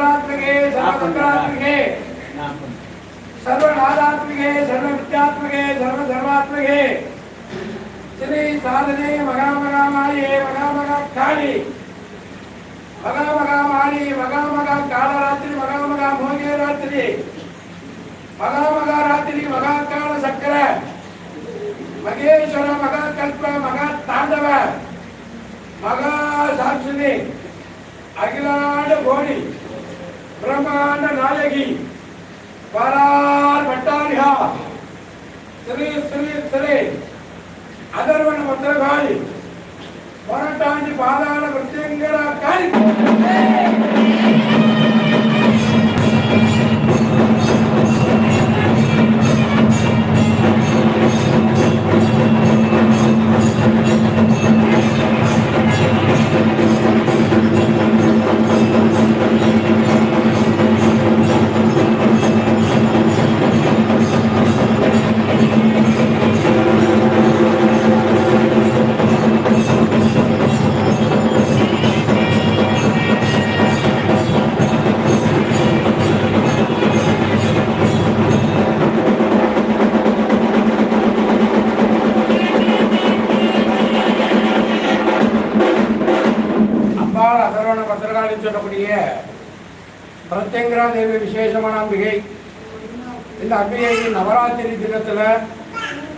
सर्वमंगलात्मके सर्वमंगलात्मके सर्वनादात्मके सर्वविद्यात्मके सर्वधर्मात्मके श्री साधने मगामगामाये मगामगाक्षाणि मगामगामाणि मगामगा कालरात्रि मगामगा मोगे रात्रि मगामगा रात्रि मगाकाल सक्र मगेश्वर मगाकल्प मगा तांडव मगा साक्षिणी अखिलांड घोड़ी ब्रह्मांड नायकी परार भट्टारिहा श्री श्री श्री अधर्वण मंत्रगाली मोरटांडी पादाल प्रत्यंगरा काली प्रत्यंगरा देवी विशेषமான அம்பிகை இந்த அம்பிகையின் நவராத்திரி தினத்துல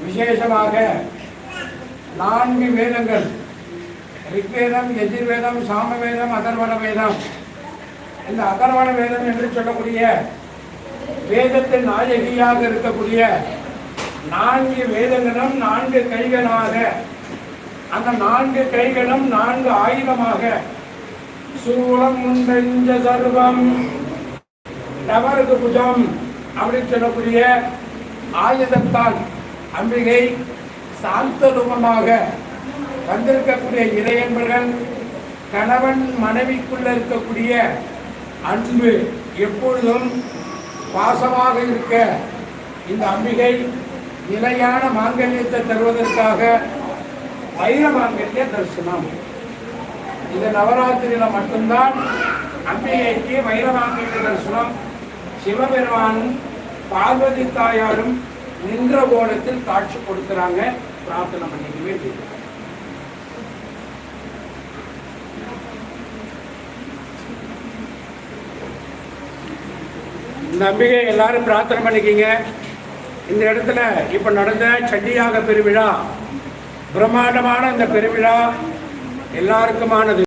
விசேஷமாக 4 வேதங்கள் ரிக்வேதம் யஜுர்வேதம் சாமவேதம் அதர்வண வேதம் இந்த அதர்வண வேதம் என்று சொல்லக்கூடிய வேதத்தின் நாயகியாக இருக்கக்கூடிய 4 வேதங்களும் 4 கைகளாக அந்த 4 கைகளும் 4 ஆயுதமாக சூலம் முண்டஞ்ச சர்வம் நவரது புஜம் அப்படின்னு சொல்லக்கூடிய ஆயுதத்தால் அம்பிகை சாந்த ரூபமாக வந்திருக்கக்கூடிய இறையன்பர்கள் கணவன் மனைவிக்குள்ள இருக்கக்கூடிய அன்பு எப்பொழுதும் பாசமாக இருக்க இந்த அம்பிகை நிலையான மாங்கல்யத்தை தருவதற்காக வைர மாங்கல்ய தரிசனம் இந்த நவராத்திரியில மட்டும்தான் அம்பிகைக்கு வைரமாங்கல்ய தரிசனம் சிவபெருமானும் பார்வதி தாயாரும் நின்ற கோலத்தில் காட்சி கொடுக்கிறாங்க. பிரார்த்தனை பண்ணிக்க வேண்டியது. இந்த அம்பிகை எல்லாரும் பிரார்த்தனை பண்ணிக்கிங்க. இந்த இடத்துல இப்ப நடந்த சண்டியாக பெருவிழா பிரம்மாண்டமான இந்த பெருவிழா எல்லாருக்குமானது.